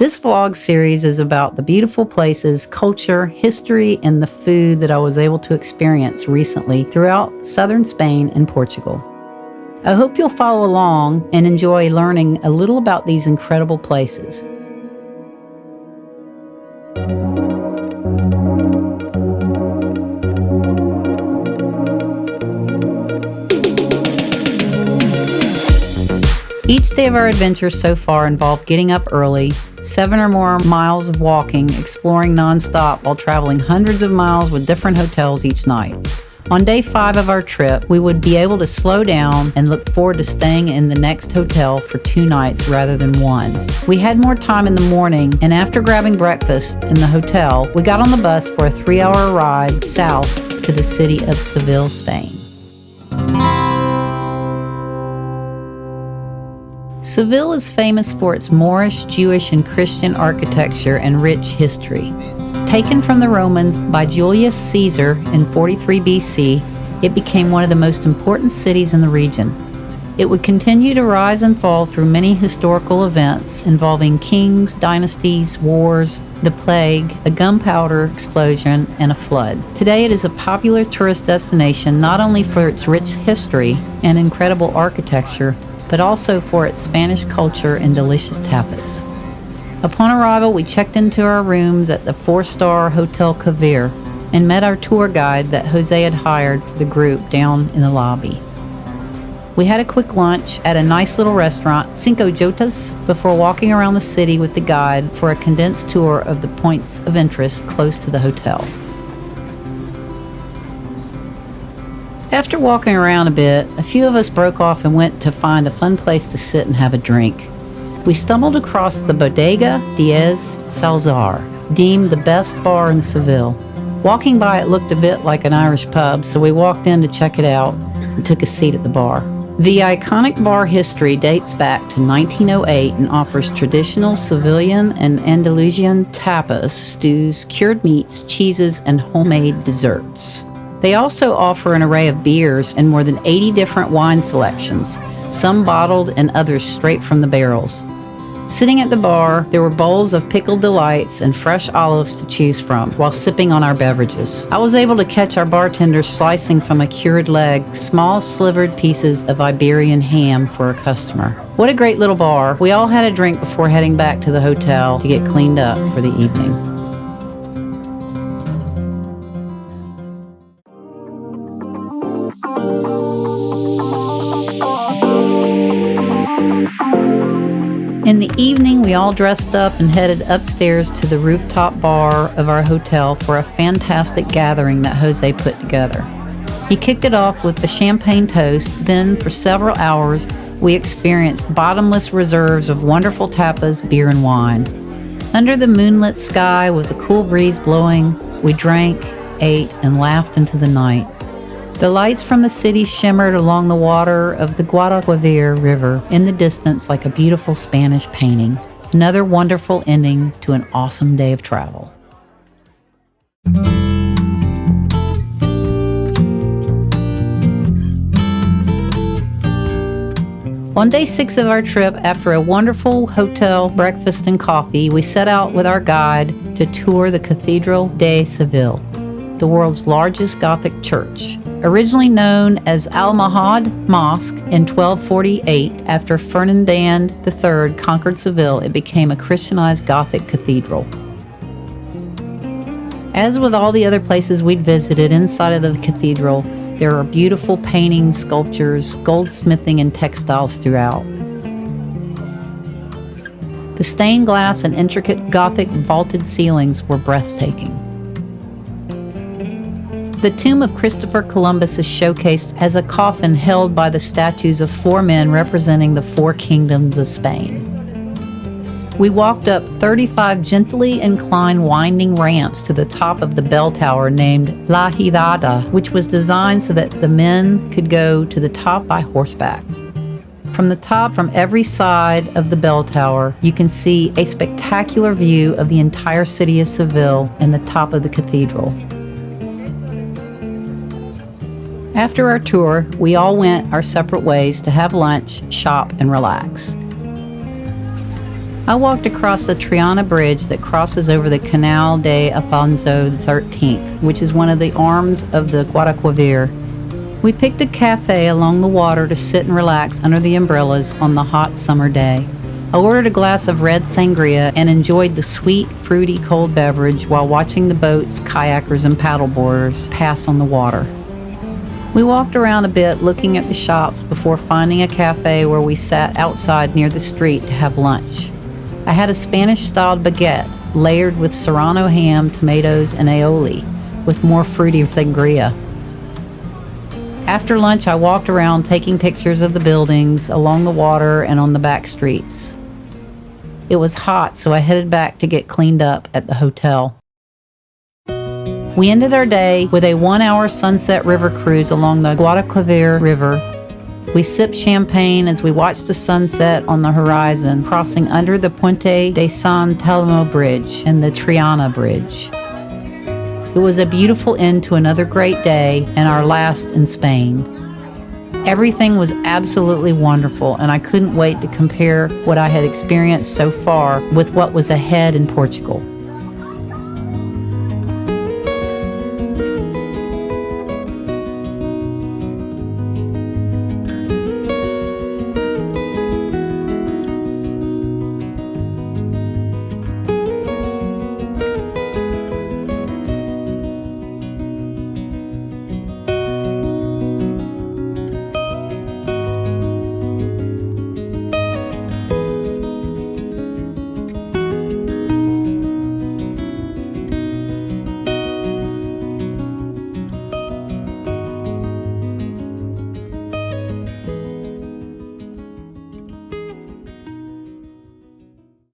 This vlog series is about the beautiful places, culture, history, and the food that I was able to experience recently throughout southern Spain and Portugal. I hope you'll follow along and enjoy learning a little about these incredible places. Each day of our adventures so far involved getting up early, 7 or more miles of walking, exploring nonstop while traveling hundreds of miles with different hotels each night. On day 5 of our trip, we would be able to slow down and look forward to staying in the next hotel for 2 nights rather than 1. We had more time in the morning, and after grabbing breakfast in the hotel, we got on the bus for a 3-hour ride south to the city of Seville, Spain. Seville is famous for its Moorish, Jewish, and Christian architecture and rich history. Taken from the Romans by Julius Caesar in 43 BC, it became one of the most important cities in the region. It would continue to rise and fall through many historical events involving kings, dynasties, wars, the plague, a gunpowder explosion, and a flood. Today it is a popular tourist destination not only for its rich history and incredible architecture, but also for its Spanish culture and delicious tapas. Upon arrival, we checked into our rooms at the 4-star Hotel Guadalquivir and met our tour guide that Jose had hired for the group down in the lobby. We had a quick lunch at a nice little restaurant, Cinco Jontas, before walking around the city with the guide for a condensed tour of the points of interest close to the hotel. After walking around a bit, a few of us broke off and went to find a fun place to sit and have a drink. We stumbled across the Bodega Diaz-Salazar, deemed the best bar in Seville. Walking by it looked a bit like an Irish pub, so we walked in to check it out and took a seat at the bar. The iconic bar history dates back to 1908 and offers traditional Sevillian and Andalusian tapas, stews, cured meats, cheeses, and homemade desserts. They also offer an array of beers and more than 80 different wine selections, some bottled and others straight from the barrels. Sitting at the bar, there were bowls of pickled delights and fresh olives to choose from while sipping on our beverages. I was able to catch our bartender slicing from a cured leg small slivered pieces of Iberian ham for a customer. What a great little bar. We all had a drink before heading back to the hotel to get cleaned up for the evening. In the evening, we all dressed up and headed upstairs to the rooftop bar of our hotel for a fantastic gathering that Jose put together. He kicked it off with a champagne toast, then for several hours, we experienced bottomless reserves of wonderful tapas, beer, and wine. Under the moonlit sky with a cool breeze blowing, we drank, ate, and laughed into the night. The lights from the city shimmered along the water of the Guadalquivir River in the distance like a beautiful Spanish painting. Another wonderful ending to an awesome day of travel. On day 6 of our trip, after a wonderful hotel breakfast and coffee, we set out with our guide to tour the Cathedral de Seville, the world's largest Gothic church. Originally known as Al-Mahad Mosque in 1248, after Ferdinand III conquered Seville, it became a Christianized Gothic cathedral. As with all the other places we'd visited inside of the cathedral, there are beautiful paintings, sculptures, goldsmithing, and textiles throughout. The stained glass and intricate Gothic vaulted ceilings were breathtaking. The tomb of Christopher Columbus is showcased as a coffin held by the statues of 4 men representing the 4 kingdoms of Spain. We walked up 35 gently inclined winding ramps to the top of the bell tower named La Hidada, which was designed so that the men could go to the top by horseback. From the top, from every side of the bell tower, you can see a spectacular view of the entire city of Seville and the top of the cathedral. After our tour, we all went our separate ways to have lunch, shop, and relax. I walked across the Triana Bridge that crosses over the Canal de Alfonso XIII, which is one of the arms of the Guadalquivir. We picked a cafe along the water to sit and relax under the umbrellas on the hot summer day. I ordered a glass of red sangria and enjoyed the sweet, fruity cold beverage while watching the boats, kayakers, and paddleboarders pass on the water. We walked around a bit looking at the shops before finding a cafe where we sat outside near the street to have lunch. I had a Spanish-styled baguette layered with serrano ham, tomatoes, and aioli, with more fruity sangria. After lunch, I walked around taking pictures of the buildings along the water and on the back streets. It was hot, so I headed back to get cleaned up at the hotel. We ended our day with a 1-hour sunset river cruise along the Guadalquivir River. We sipped champagne as we watched the sunset on the horizon, crossing under the Puente de Isabel Bridge and the Triana Bridge. It was a beautiful end to another great day and our last in Spain. Everything was absolutely wonderful, and I couldn't wait to compare what I had experienced so far with what was ahead in Portugal.